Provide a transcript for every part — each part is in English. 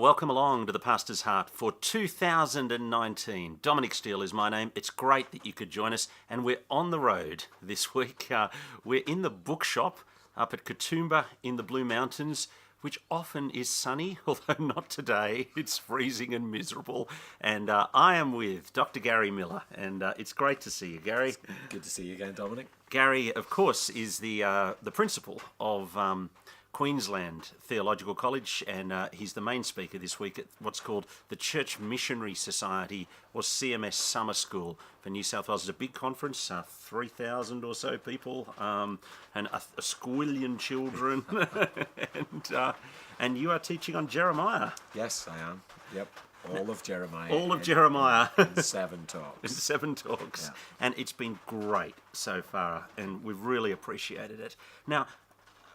Welcome along to the Pastor's Heart for 2019. Dominic Steele is my name. It's great that you could join us, and we're on the road this week. We're in the bookshop up at Katoomba in the Blue Mountains, which often is sunny, although not today. It's freezing and miserable. And I am with Dr. Gary Millar, and it's great to see you, Gary. Good to see you again, Dominic. Gary, of course, is the principal of Queensland Theological College, and he's the main speaker this week at what's called the Church Missionary Society, or CMS Summer School for New South Wales. It's a big conference, 3,000 or so people, and a squillion children, and you are teaching on Jeremiah. Yes, I am. Yep. All of Jeremiah. All of Jeremiah. In 7 talks. In 7 talks. Yeah. And it's been great so far, and we've really appreciated it. Now,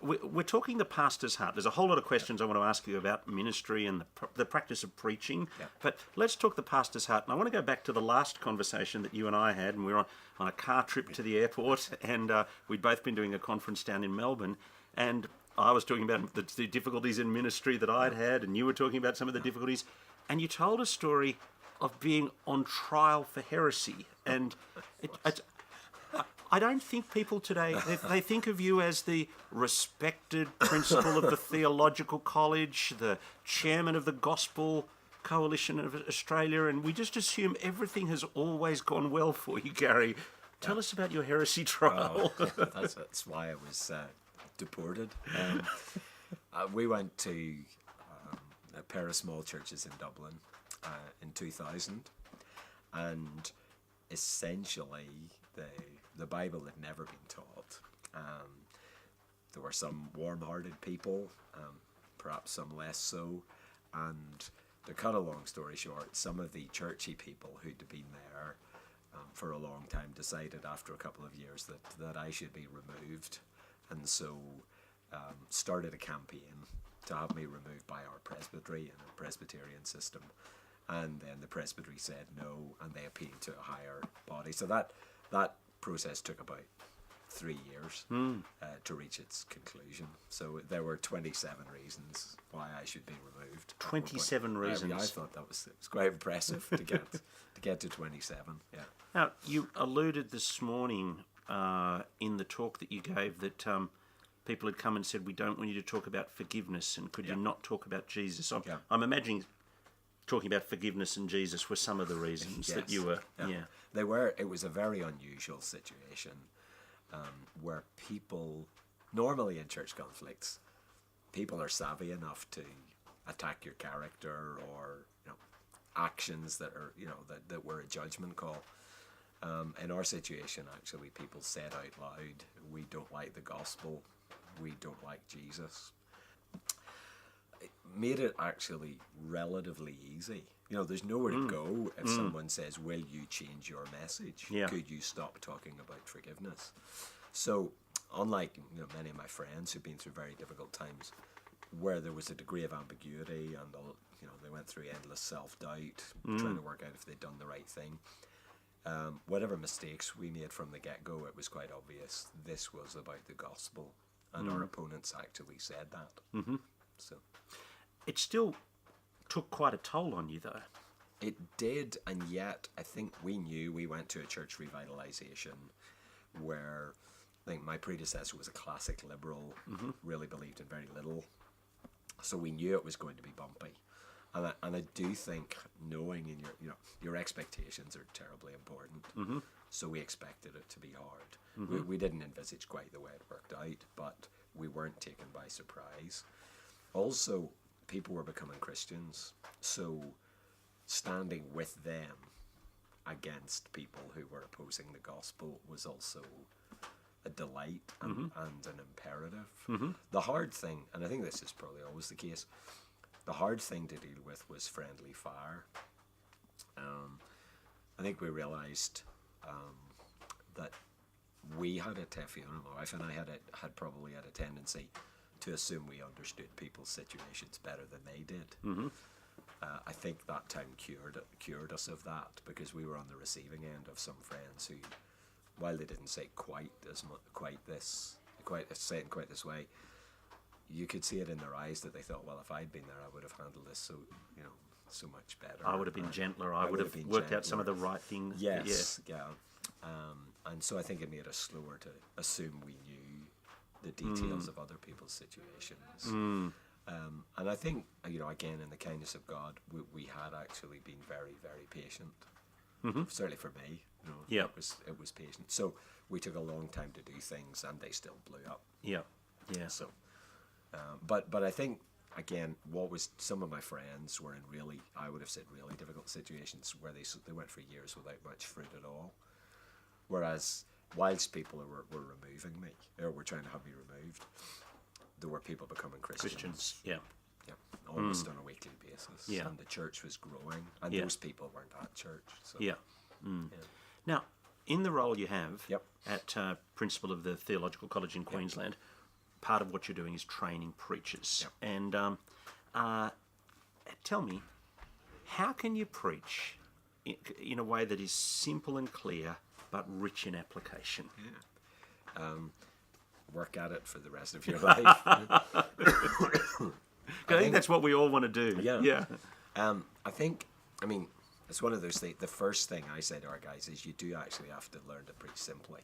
we're talking the pastor's heart. There's a whole lot of questions I want to ask you about ministry and the practice of preaching. Yeah. But let's talk the pastor's heart. And I want to go back to the last conversation that you and I had, and we were on a car trip to the airport, and we'd both been doing a conference down in Melbourne, and I was talking about the difficulties in ministry that I'd had, and you were talking about some of the difficulties, and you told a story of being on trial for heresy. And I don't think people today, they think of you as the respected principal of the Theological College, the chairman of the Gospel Coalition of Australia, and we just assume everything has always gone well for you, Gary. Tell us about your heresy trial. That's why I was deported. We went to a pair of small churches in Dublin in 2000, and essentially the Bible had never been taught. There were some warm-hearted people, perhaps some less so, and to cut a long story short, some of the churchy people who'd been there for a long time decided after a couple of years that I should be removed, and so started a campaign to have me removed by our presbytery and the Presbyterian system. And then the presbytery said no, and they appealed to a higher body. So that process took about 3 years to reach its conclusion. So there were 27 reasons why I should be removed. 27 reasons. I thought it was quite impressive to get to 27. Yeah. Now, you alluded this morning in the talk that you gave that people had come and said, we don't want you to talk about forgiveness, and could you not talk about Jesus? I'm imagining talking about forgiveness and Jesus were some of the reasons that you were... Yeah. They were. It was a very unusual situation where people, normally in church conflicts, people are savvy enough to attack your character or actions that are that were a judgment call. In our situation, actually, people said out loud, "We don't like the gospel. We don't like Jesus." It made it actually relatively easy. There's nowhere to go if someone says, "Will you change your message? Yeah. Could you stop talking about forgiveness?" So, unlike many of my friends who've been through very difficult times, where there was a degree of ambiguity and they went through endless self-doubt, trying to work out if they'd done the right thing. Whatever mistakes we made from the get-go, it was quite obvious this was about the gospel, and our opponents actually said that. Mm-hmm. So, it still took quite a toll on you, though. It did, and yet I think we knew. We went to a church revitalisation where I think my predecessor was a classic liberal, really believed in very little. So we knew it was going to be bumpy. And I do think knowing in your expectations are terribly important. So we expected it to be hard. We didn't envisage quite the way it worked out, but we weren't taken by surprise. Also, people were becoming Christians, so standing with them against people who were opposing the gospel was also a delight and an imperative. The hard thing, and I think this is probably always the case, the hard thing to deal with was friendly fire. I think we realised that we had my wife and I had probably had a tendency to assume we understood people's situations better than they did. I think that time cured us of that, because we were on the receiving end of some friends who, while they didn't say quite this way, you could see it in their eyes that they thought, well, if I'd been there, I would have handled this so much better. I would have been gentler. I would have been worked out some of the gentler. right things. Yes, yeah. And so I think it made us slower to assume we knew the details of other people's situations. And I think, again, in the kindness of God, we had actually been very, very patient. Certainly for me, Yeah. it was patient. So we took a long time to do things, and they still blew up. Yeah. Yeah. So, but I think, again, some of my friends were in really, I would have said, really difficult situations where they went for years without much fruit at all. Whereas, whilst people were removing me, or were trying to have me removed, there were people becoming Christians. Yeah. Yeah, almost on a weekly basis. Yeah. And the church was growing, and Yeah. those people weren't at church. So. Yeah. Yeah. Now, in the role you have Yep. at Principal of the Theological College in Queensland, part of what you're doing is training preachers. Yep. And tell me, how can you preach in a way that is simple and clear but rich in application? Work at it for the rest of your life. I think that's what we all want to do. Yeah. I mean, it's one of those things. The first thing I say to our guys is you do actually have to learn to preach simply.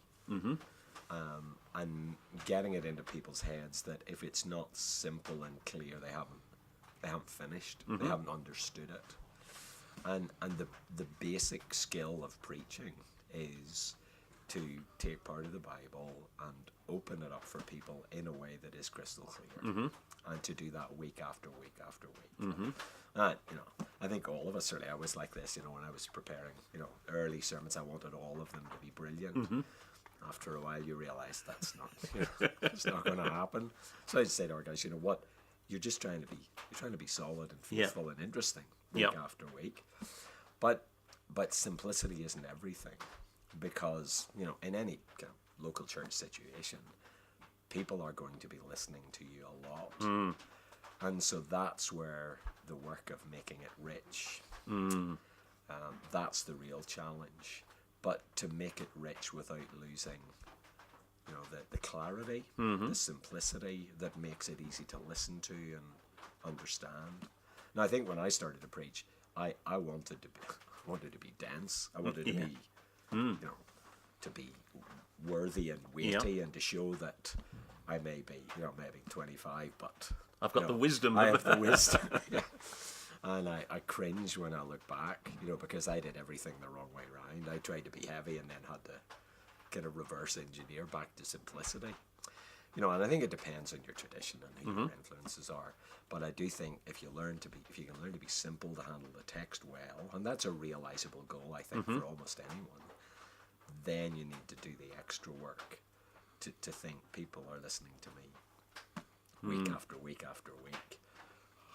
And getting it into people's heads that if it's not simple and clear, they haven't finished. They haven't understood it. And the basic skill of preaching is to take part of the Bible and open it up for people in a way that is crystal clear, and to do that week after week after week. And I think all of us, certainly I was like this, when I was preparing, early sermons, I wanted all of them to be brilliant. After a while, you realise that's not, it's not going to happen. So I just say to our guys, what, you're trying to be solid and faithful and interesting week after week. But simplicity isn't everything, because in any kind of local church situation, people are going to be listening to you a lot, and so that's where the work of making it rich. That's the real challenge. But to make it rich without losing, the clarity, the simplicity that makes it easy to listen to and understand. And I think when I started to preach, I wanted to be dense. I wanted to be, to be worthy and weighty, and to show that I may be, maybe 25, but I've got the wisdom. I have the wisdom. Yeah. And I cringe when I look back, because I did everything the wrong way around. I tried to be heavy and then had to kind of reverse engineer back to simplicity. And I think it depends on your tradition and who your influences are. But I do think if you can learn to be simple to handle the text well, and that's a realizable goal, I think, for almost anyone, then you need to do the extra work to think people are listening to me week after week after week.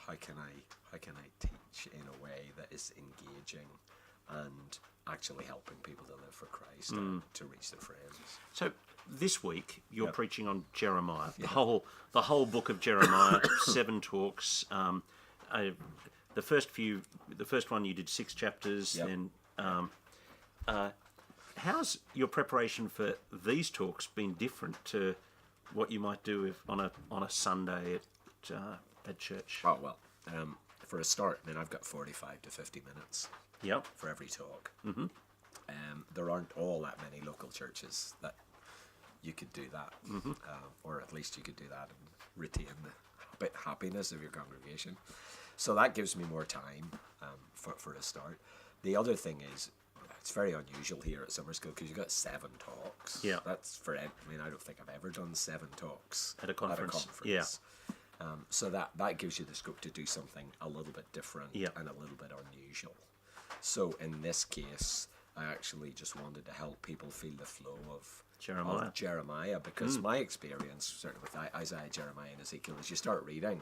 How can I teach in a way that is engaging and actually helping people to live for Christ and to reach their friends? So this week you're preaching on Jeremiah, the whole book of Jeremiah, 7 talks. The first one you did 6 chapters. Then how's your preparation for these talks been different to what you might do on a Sunday at church? Oh, well, for a start, I've got 45 to 50 minutes for every talk. There aren't all that many local churches that you could do that, or at least you could do that and retain the happiness of your congregation. So that gives me more time for a start. The other thing is, it's very unusual here at summer school because you've got 7 talks. Yeah. That's I don't think I've ever done 7 talks At a conference. Yeah. So that gives you the scope to do something a little bit different and a little bit unusual. So in this case, I actually just wanted to help people feel the flow of Jeremiah, because my experience, certainly with Isaiah, Jeremiah, and Ezekiel, is you start reading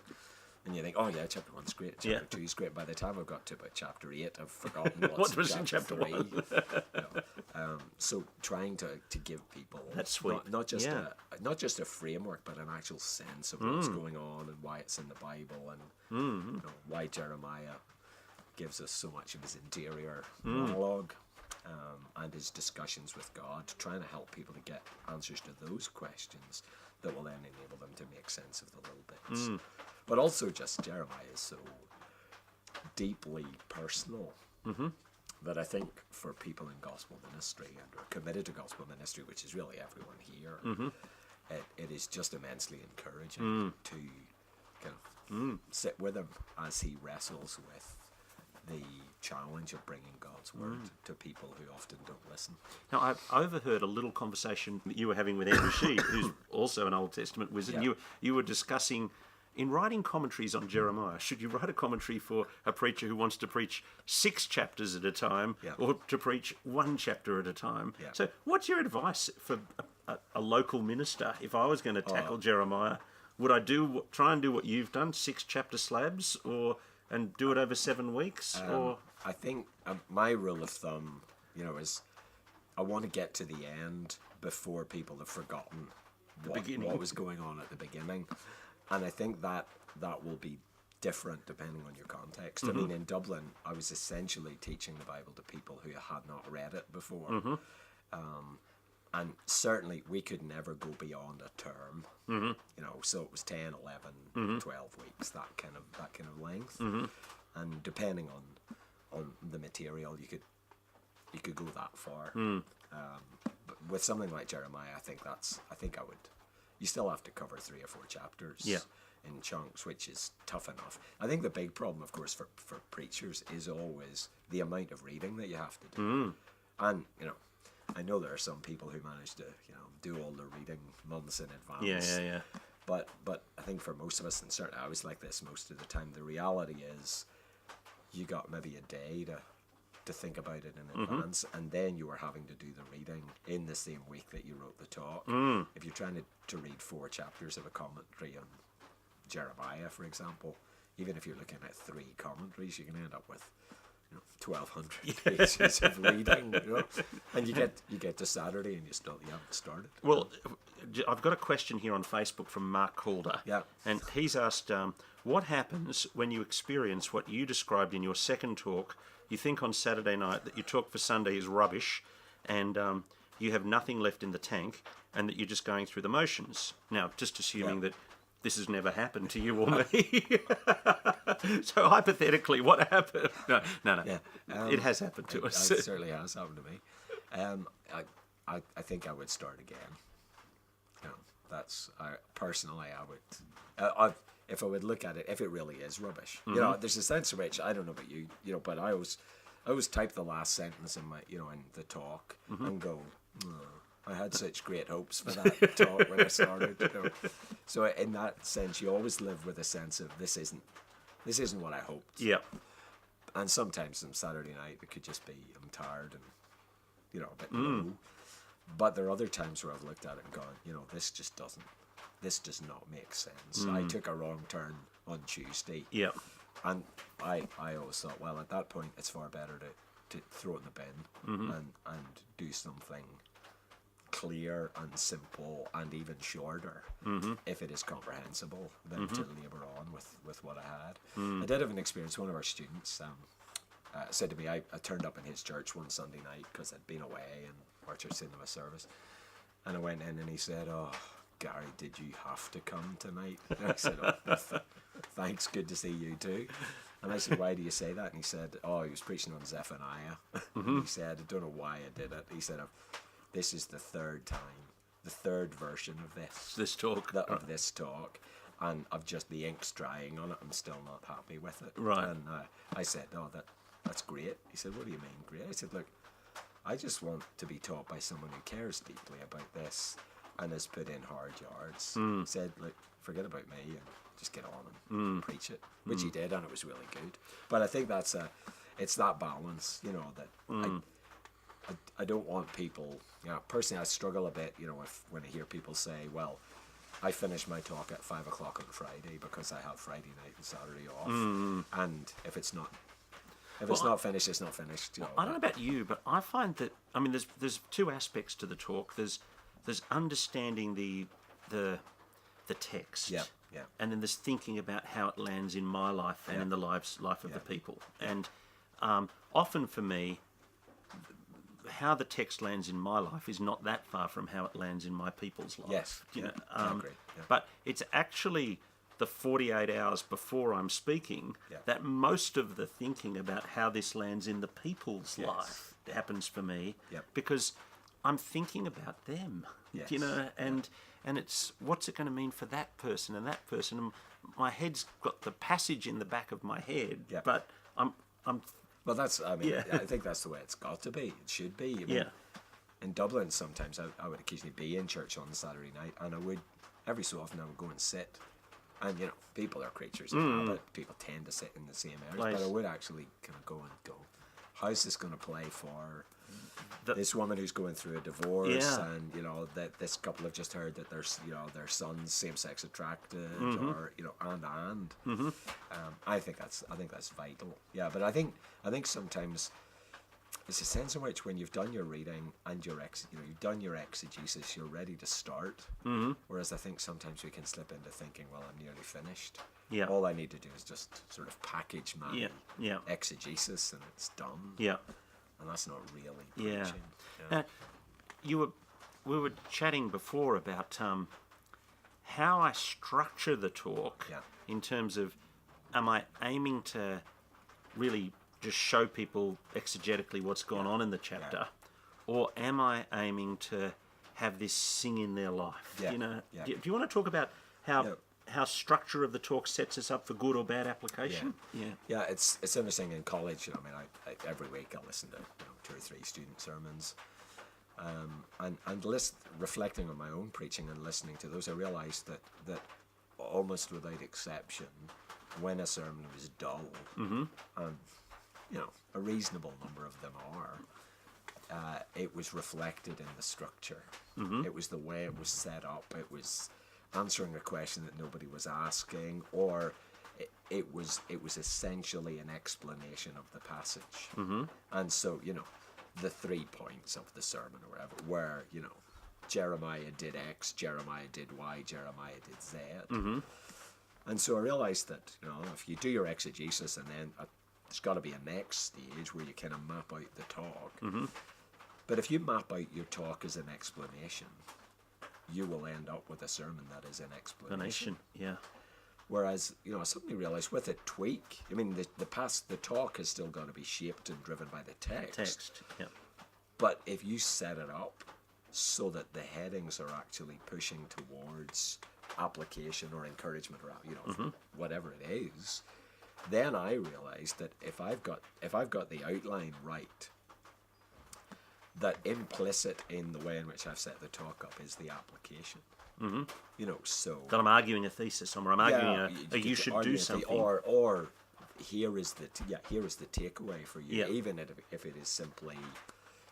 and you think, oh yeah, chapter 1's great, chapter 2's great. By the time I've got to about chapter 8, I've forgotten what was in chapter 3. 1. So trying to give people That's sweet. not just a framework, but an actual sense of what's going on and why it's in the Bible, and why Jeremiah gives us so much of his interior monologue and his discussions with God, trying to help people to get answers to those questions that will then enable them to make sense of the little bits. But also just Jeremiah is so deeply personal that I think for people in gospel ministry and are committed to gospel ministry, which is really everyone here, it is just immensely encouraging to kind of sit with him as he wrestles with the challenge of bringing God's word to people who often don't listen. Now, I overheard a little conversation that you were having with Andrew Shee, who's also an Old Testament wizard. Yeah. You were discussing, in writing commentaries on Jeremiah, should you write a commentary for a preacher who wants to preach 6 chapters at a time, or to preach 1 chapter at a time? Yeah. So what's your advice for a local minister? If I was going to tackle Jeremiah, would I try and do what you've done, 6 chapter slabs, and do it over 7 weeks? Or I think my rule of thumb, is I want to get to the end before people have forgotten what was going on at the beginning. And I think that will be different depending on your context. I mean, in Dublin, I was essentially teaching the Bible to people who had not read it before. And certainly we could never go beyond a term, so it was 10, 11, 12 weeks, that kind of length. And depending on the material, you could go that far. But with something like Jeremiah, I think you still have to cover 3 or 4 chapters in chunks, which is tough enough. I think the big problem, of course, for preachers is always the amount of reading that you have to do. And, I know there are some people who manage to, do all the reading months in advance. Yeah. But I think for most of us, and certainly I was like this most of the time, the reality is you got maybe a day to think about it in advance, and then you were having to do the reading in the same week that you wrote the talk. If you're trying to read 4 chapters of a commentary on Jeremiah, for example, even if you're looking at 3 commentaries, you can end up with 1,200 pages of reading, and you get to Saturday and you haven't started. Well, I've got a question here on Facebook from Mark Calder. Yeah. And he's asked, what happens when you experience what you described in your second talk? You think on Saturday night that your talk for Sunday is rubbish, and you have nothing left in the tank, and that you're just going through the motions. Now, just assuming that this has never happened to you or me. So hypothetically, what happened? No. Yeah. It has happened to us. It certainly has happened to me. I think I would start again. Personally, I would. If I would look at it, if it really is rubbish, there's a sense in which I don't know about you, but I always type the last sentence in my, in the talk and go, I had such great hopes for that talk when I started. So in that sense, you always live with a sense of this isn't what I hoped. Yeah. And sometimes on Saturday night it could just be I'm tired and a bit low. But there are other times where I've looked at it and gone, this does not make sense. I took a wrong turn on Tuesday. Yeah. And I always thought, well, at that point it's far better to throw it in the bin and do something clear and simple and even shorter if it is comprehensible than to labour on with what I had. I did have an experience. One of our students said to me, I turned up in his church one Sunday night because I'd been away and our church didn't have a service, and I went in and he said, "Oh, Gary, did you have to come tonight?" And I said, "Oh, thanks, good to see you too." And I said, "Why do you say that?" And he said, "Oh, he was preaching on Zephaniah." And he said, "I don't know why I did it." He said, "This is the 3rd time, the 3rd version of this talk, and I've just the ink's drying on it. I'm still not happy with it." Right. And I said, "Oh, that's great." He said, "What do you mean great?" I said, "Look, I just want to be taught by someone who cares deeply about this and has put in hard yards." He said, "Look, forget about me and just get on and preach it," which he did, and it was really good. But I think it's that balance, that I don't want people. Personally, I struggle a bit, when I hear people say, "Well, I finish my talk at 5 o'clock on Friday because I have Friday night and Saturday off," and if it's not finished, it's not finished. I don't know about you, but I find that there's 2 aspects to the talk. There's understanding the text, and then there's thinking about how it lands in my life and in the life of the people. And often for me, how the text lands in my life is not that far from how it lands in my people's life. Yes, You know, I agree. Yeah. But it's actually the 48 hours before I'm speaking that most of the thinking about how this lands in the people's life happens for me, because I'm thinking about them. Yes. You know, and it's what's it going to mean for that person and that person. And my head's got the passage in the back of my head, but I'm. Well, I think that's the way it's got to be. It should be. I mean, in Dublin, sometimes I would occasionally be in church on Saturday night, and I would, every so often, I would go and sit. And, you know, people are creatures of habit. People tend to sit in the same areas. But I would actually kind of go, how's this going to play for this woman who's going through a divorce, and, you know, that this couple have just heard that there's, you know, their son's same-sex attracted, or, you know, I think that's vital. Yeah, but I think sometimes there's a sense in which when you've done your reading and you've done your exegesis, you're ready to start. Whereas I think sometimes we can slip into thinking, well, I'm nearly finished. Yeah. All I need to do is just sort of package my exegesis, and it's done. Yeah. And that's not really preaching. Yeah. We were chatting before about how I structure the talk in terms of, am I aiming to really just show people exegetically what's gone on in the chapter, or am I aiming to have this sing in their life? You know, do you want to talk about how structure of the talk sets us up for good or bad application? Yeah, it's interesting in college. You know, I mean, I every week I listen to 2 or 3 student sermons, and reflecting on my own preaching and listening to those, I realised that almost without exception, when a sermon was dull, and you know, a reasonable number of them are, it was reflected in the structure. It was the way it was set up. It was answering a question that nobody was asking, or it was essentially an explanation of the passage. And so, you know, the 3 points of the sermon or whatever were, you know, Jeremiah did X, Jeremiah did Y, Jeremiah did Z. And so I realised that, you know, if you do your exegesis, and then there's got to be a next stage where you kind of map out the talk. But if you map out your talk as an explanation, you will end up with a sermon that is an explanation. Whereas, you know, I suddenly realised with a tweak, I mean, the talk has still got to be shaped and driven by the text. But if you set it up so that the headings are actually pushing towards application or encouragement, or, you know, whatever it is, then I realised that if I've got the outline right, that implicit in the way in which I've set the talk up is the application. You know, so that I'm arguing a thesis, or I'm arguing you should do something, or here is the takeaway for you, even if it is simply,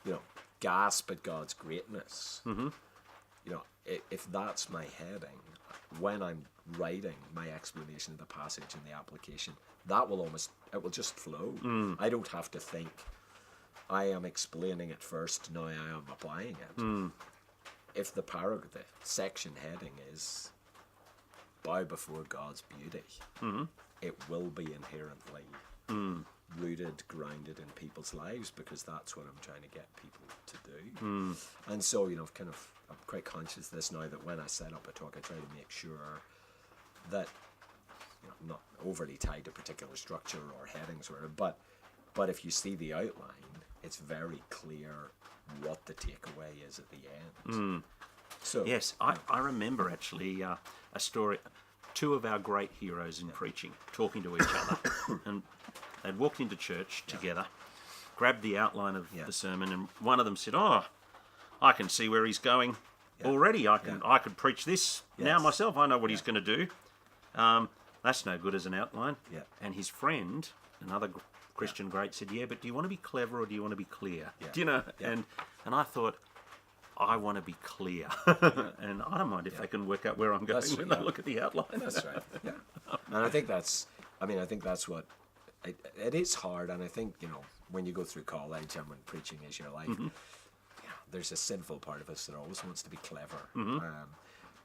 you know, gasp at God's greatness. You know, if that's my heading, when I'm writing my explanation of the passage and the application, it will just flow. I don't have to think, I am explaining it first, now I am applying it. If the section heading is bow before God's beauty, it will be inherently rooted, grounded in people's lives, because that's what I'm trying to get people to do. And so, you know, I'm quite conscious of this now, that when I set up a talk, I try to make sure that, you know, I'm not overly tied to particular structure or headings or whatever, but if you see the outline, it's very clear what the takeaway is at the end. So yes, I remember actually a story, 2 of our great heroes in preaching talking to each other, and they'd walked into church together, grabbed the outline of the sermon, and one of them said, "Oh, I can see where he's going already. I could preach this now myself. I know what he's going to do. That's no good as an outline." And his friend, another Christian great, said, "Yeah, but do you want to be clever or do you want to be clear?" Do you know? And I thought, I want to be clear, and I don't mind if they can work out where I'm going when they look at the outline. That's right. And I think that's what it is hard. And I think, you know, when you go through college and when preaching is your life, there's a sinful part of us that always wants to be clever,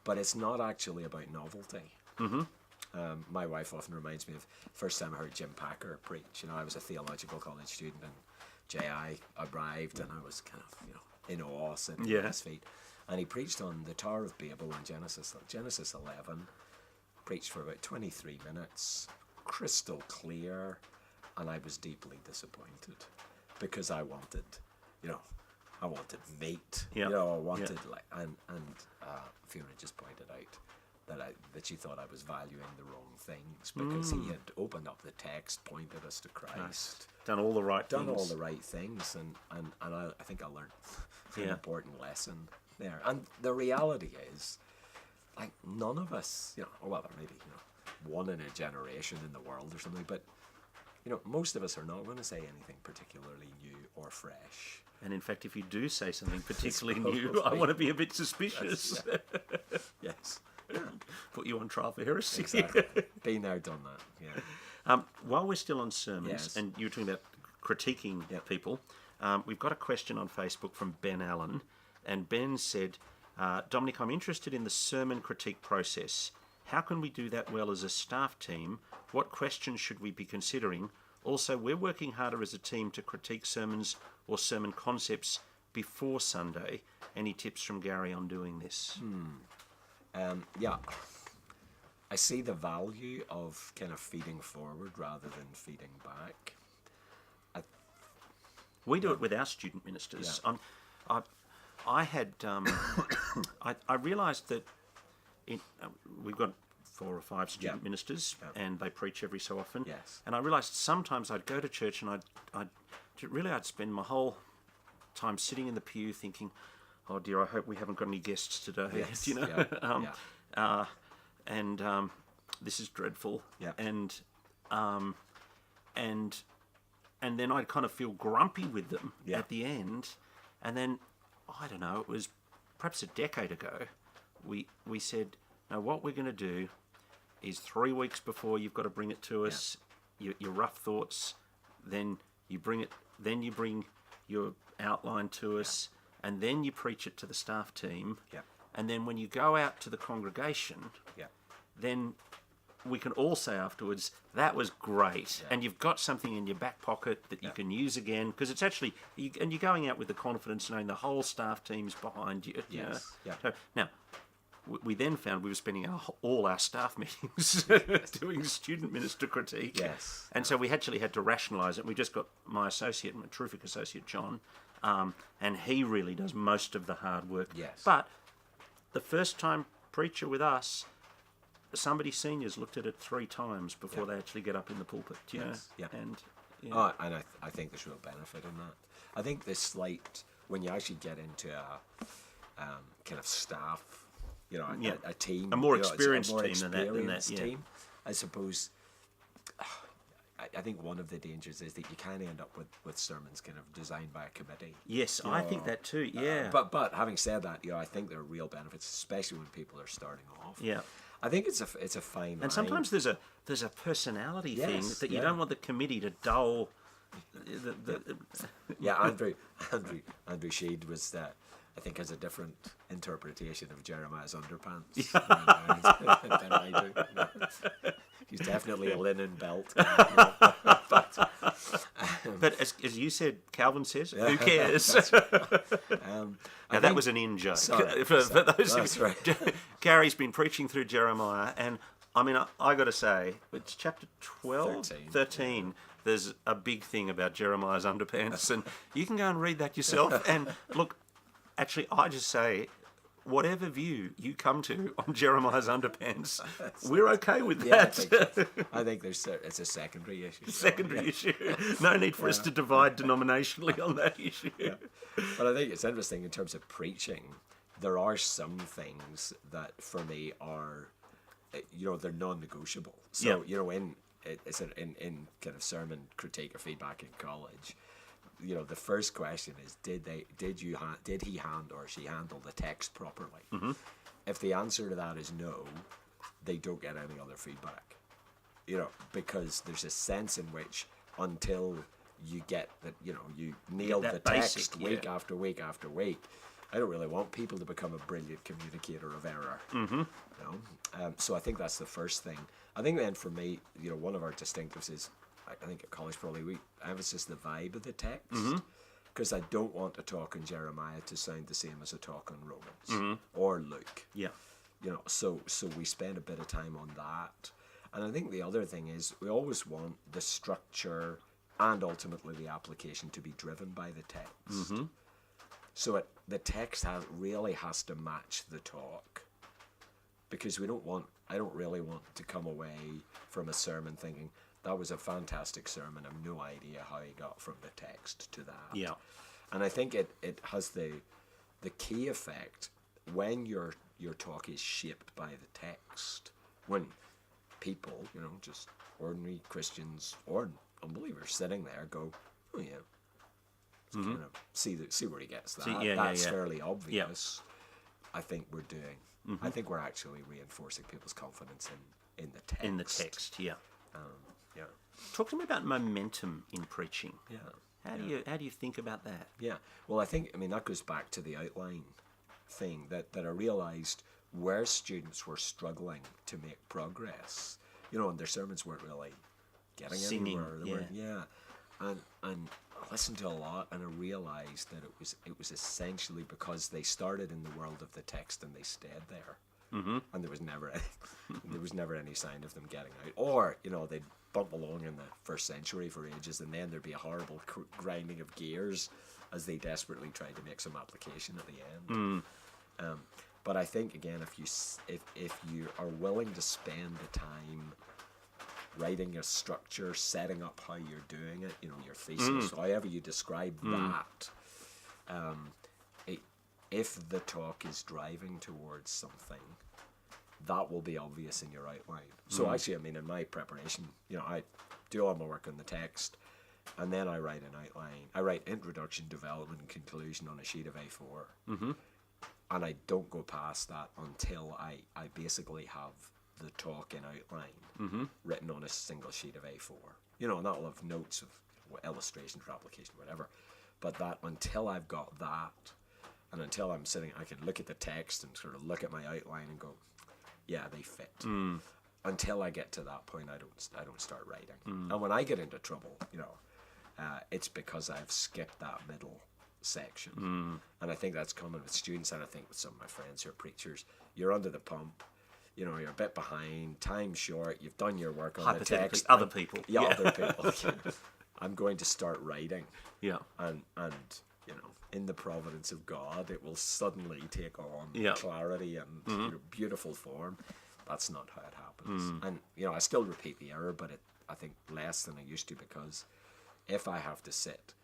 but it's not actually about novelty. My wife often reminds me of the first time I heard Jim Packer preach. You know, I was a theological college student, and J.I. arrived, and I was kind of, in awe sitting Yeah. at his feet. And he preached on the Tower of Babel in Genesis 11, preached for about 23 minutes, crystal clear, and I was deeply disappointed because I wanted, meat. Yeah. I wanted Yeah. and Fiona just pointed out that she thought I was valuing the wrong things because he had opened up the text, pointed us to Christ, Done all the right done things. all the right things, and I think I learned an Yeah. important lesson there. And the reality is, like, none of us, well, there may be, one in a generation in the world or something, but most of us are not going to say anything particularly new or fresh. And in fact, if you do say something particularly probably- new, I want to be a bit suspicious. Yes, Put you on trial for heresy. exactly. Been there, done that. Yeah. While we're still on sermons, Yes. and you were talking about critiquing Yep. people, we've got a question on Facebook from Ben Allen. And Ben said, Dominic, I'm interested in the sermon critique process. How can we do that well as a staff team? What questions should we be considering? Also, we're working harder as a team to critique sermons or sermon concepts before Sunday. Any tips from Gary on doing this? Yeah, I see the value of kind of feeding forward rather than feeding back. We do it with our student ministers. Yeah. I had, I realised that we've got 4 or 5 student Yeah. ministers, Yeah. and they preach every so often. Yes. And I realised sometimes I'd go to church and I'd spend my whole time sitting in the pew thinking, oh dear, I hope we haven't got any guests today. Yes. You know, Yeah. and this is dreadful. Yeah. And then I'd kind of feel grumpy with them Yeah. at the end. And then, I don't know, it was perhaps a decade ago, we said, no, what we're going to do is 3 weeks before you've got to bring it to us, your rough thoughts, then you bring your outline to us, and then you preach it to the staff team. Yeah. And then when you go out to the congregation, Yeah. then we can all say afterwards, that was great. Yeah. And you've got something in your back pocket that you can use again, because it's actually, and you're going out with the confidence knowing the whole staff team's behind you. You know? Yes. Yeah. So, now, we then found we were spending all our staff meetings doing student minister critique. Yes. And so we actually had to rationalise it. We just got my associate, my terrific associate, John, and he really does most of the hard work. Yes. But the first time preacher with us, somebody seniors looked at it 3 times before they actually get up in the pulpit. You know? Yes. Yeah. And And I think there's real benefit in that. I think the slight, when you actually get into a kind of staff, a team, A more it's experienced more team than that, experienced yeah. team, I suppose. I think one of the dangers is that you can end up with sermons kind of designed by a committee. yes, I think that too. Yeah. But having said that, I think there are real benefits, especially when people are starting off. Yeah. I think it's a fine line. And sometimes there's a personality thing Yes, that you yeah. don't want the committee to dull. Yeah, Andrew Sheed was I think has a different interpretation of Jeremiah's underpants than I do. He's definitely a linen belt. But as you said, Calvin says, who cares? Now that was an in joke. Sorry. For those That's who, Gary's been preaching through Jeremiah, and I mean, I got to say, it's chapter 12, 13. There's a big thing about Jeremiah's underpants, and you can go and read that yourself. And look, actually, I just say, whatever view you come to on Jeremiah's underpants, we're okay with that. I think it's a secondary issue. Secondary issue. No need for us to divide denominationally on that issue. But I think it's interesting in terms of preaching. There are some things that for me are, they're non-negotiable. So in kind of sermon critique or feedback in college, the first question is, did he hand or she handle the text properly? Mm-hmm. If the answer to that is no, they don't get any other feedback. Because there's a sense in which until you get that, you nail the text week after week after week, I don't really want people to become a brilliant communicator of error. Mm-hmm. So I think that's the first thing. I think then for me, one of our distinctives is I think at college probably we emphasis the vibe of the text, because I don't want a talk in Jeremiah to sound the same as a talk on Romans or Luke. Yeah. You know, so we spend a bit of time on that. And I think the other thing is we always want the structure and ultimately the application to be driven by the text. So the text really has to match the talk, because I don't really want to come away from a sermon thinking, that was a fantastic sermon, I've no idea how he got from the text to that. Yeah. And I think it has the key effect when your talk is shaped by the text, when people, you know, just ordinary Christians or unbelievers sitting there go, oh yeah, kind of see where he gets that. That's fairly obvious. I think we're doing. I think we're actually reinforcing people's confidence in the text. In the text, yeah. Yeah. Talk to me about momentum in preaching. Yeah. How do you think about that? Yeah. Well, I think that goes back to the outline thing that I realised where students were struggling to make progress. You know, and their sermons weren't really getting Singing, anywhere. And I listened to a lot, and I realised that it was essentially because they started in the world of the text and they stayed there. And there was never any sign of them getting out. Or, you know, they'd bump along in the first century for ages, and then there'd be a horrible grinding of gears as they desperately tried to make some application at the end. But I think, again, if you are willing to spend the time writing a structure, setting up how you're doing it, you know, your thesis, however you describe that, if the talk is driving towards something, that will be obvious in your outline. So actually, I mean, in my preparation, you know, I do all my work on the text, and then I write an outline. I write introduction, development, and conclusion on a sheet of A4. And I don't go past that until I basically have the talk in outline written on a single sheet of A4. You know, and that'll have notes of illustrations for application, whatever. But that, until I've got that, and until I'm sitting, I can look at the text and sort of look at my outline and go, yeah, they fit. Until I get to that point, I don't start writing. And when I get into trouble, you know, it's because I've skipped that middle section. And I think that's common with students, and I think with some of my friends who are preachers. You're under the pump, you know, you're a bit behind, time's short, you've done your work on the text. Other people. Yeah, other people. I'm going to start writing. Yeah. And you know, in the providence of God, it will suddenly take on clarity and you know, beautiful form. That's not how it happens. And, you know, I still repeat the error, but I think less than I used to, because if I have to sit,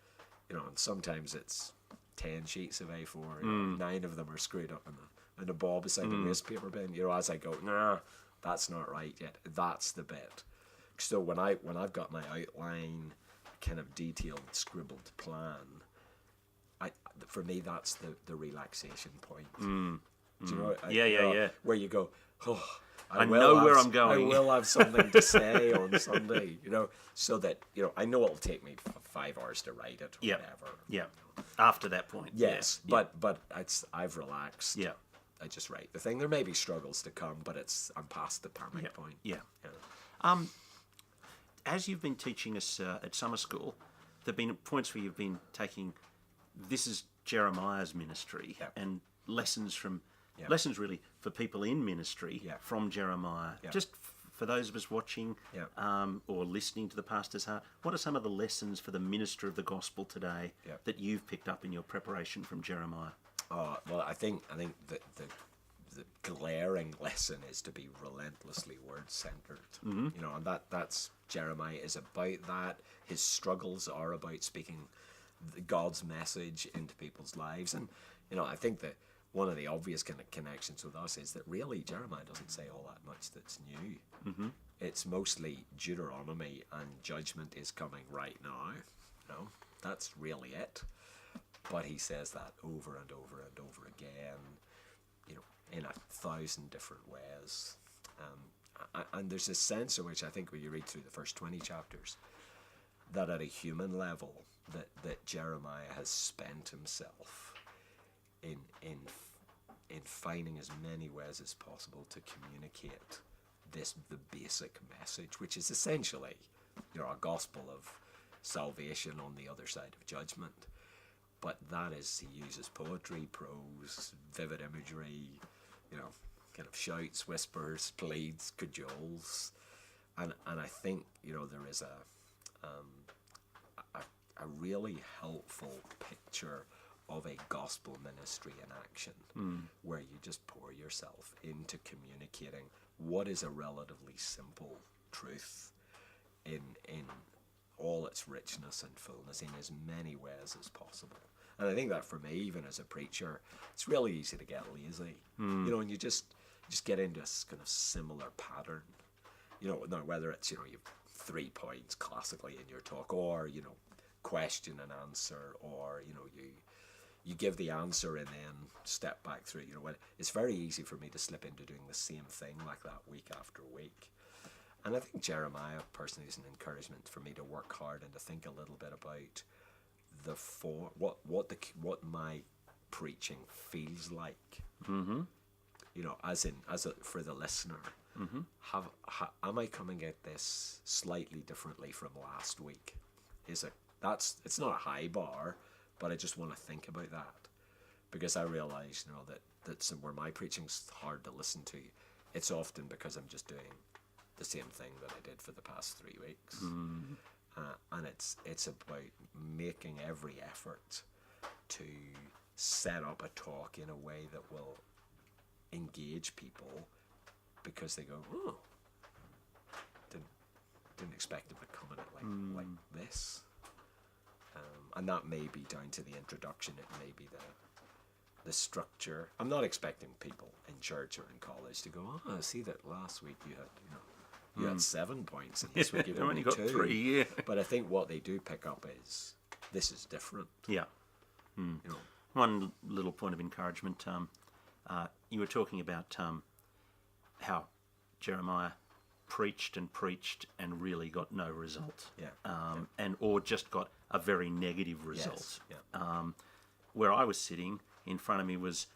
you know, and sometimes it's 10 sheets of A4, you know, 9 of them are screwed up in a ball beside the waste paper bin, you know, as I go, nah, that's not right yet. That's the bit. So when I've got my outline, kind of detailed, scribbled plan, for me, that's the relaxation point. Do you know? Yeah. Where you go, oh, I know where I'm going. I will have something to say on Sunday, you know, so that, you know, I know it'll take me 5 hours to write it, or whatever. Yeah. After that point. Yes, but I've relaxed. Yeah. I just write the thing. There may be struggles to come, but I'm past the panic point. Yeah. As you've been teaching us at summer school, there've been points where you've been taking, this is Jeremiah's ministry, and lessons really for people in ministry from Jeremiah. Just for those of us watching or listening to the pastor's heart, what are some of the lessons for the minister of the gospel today that you've picked up in your preparation from Jeremiah? Well, I think the glaring lesson is to be relentlessly word-centered. You know, and that's Jeremiah is about that. His struggles are about speaking God's message into people's lives. And, you know, I think that one of the obvious kind of connections with us is that really Jeremiah doesn't say all that much that's new. It's mostly Deuteronomy and judgment is coming right now. You know, that's really it. But he says that over and over and over again, you know, in 1,000 different ways. And there's a sense in which I think when you read through the first 20 chapters, that at a human level, that Jeremiah has spent himself in finding as many ways as possible to communicate the basic message, which is essentially a gospel of salvation on the other side of judgment. But that is, he uses poetry, prose, vivid imagery, kind of shouts, whispers, pleads, cajoles, and I think there is a really helpful picture of a gospel ministry in action, where you just pour yourself into communicating what is a relatively simple truth in all its richness and fullness in as many ways as possible. And I think that for me, even as a preacher, it's really easy to get lazy, and you just get into a kind of similar pattern, now whether it's you've 3 points classically in your talk, or question and answer, or you give the answer and then step back through. It's very easy for me to slip into doing the same thing like that week after week. And I think Jeremiah personally is an encouragement for me to work hard and to think a little bit about what my preaching feels like. For the listener. Am I coming at this slightly differently from last week? It's not a high bar, but I just want to think about that, because I realize that where my preaching's hard to listen to, it's often because I'm just doing the same thing that I did for the past 3 weeks, and it's about making every effort to set up a talk in a way that will engage people, because they go, oh, didn't expect them to come at it like this. And that may be down to the introduction. It may be the structure. I'm not expecting people in church or in college to go, oh, I see that last week you had 7 points, and this week you've only got 3. Yeah. But I think what they do pick up is this is different. Yeah. One little point of encouragement. You were talking about how Jeremiah preached and really got no result. Or just got a very negative result. Yes. Yeah. Where I was sitting, in front of me was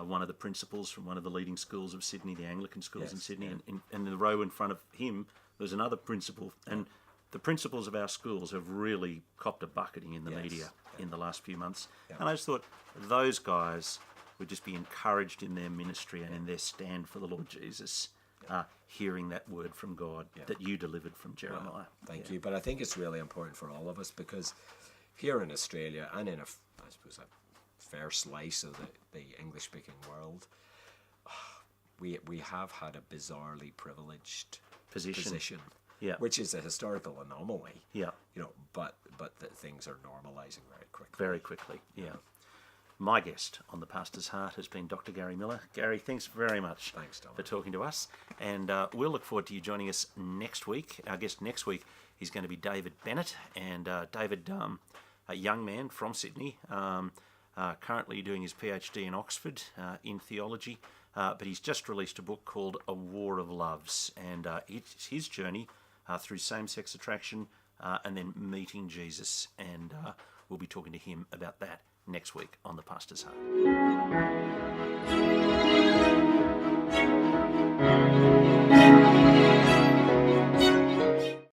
one of the principals from one of the leading schools of Sydney, the Anglican schools in Sydney, and in the row in front of him there was another principal, and the principals of our schools have really copped a bucketing in the media in the last few months. And I just thought those guys would just be encouraged in their ministry and in their stand for the Lord Jesus, hearing that word from God that you delivered from Jeremiah. Well, thank you. But I think it's really important for all of us, because here in Australia, and in a fair slice of the English-speaking world, we have had a bizarrely privileged position. Which is a historical anomaly. But that things are normalising very quickly. My guest on The Pastor's Heart has been Dr. Gary Millar. Gary, thanks very much for talking to us. And we'll look forward to you joining us next week. Our guest next week is going to be David Bennett. And David, a young man from Sydney, currently doing his PhD in Oxford in theology. But he's just released a book called A War of Loves. And it's his journey through same-sex attraction and then meeting Jesus. And we'll be talking to him about that next week on The Pastor's Heart.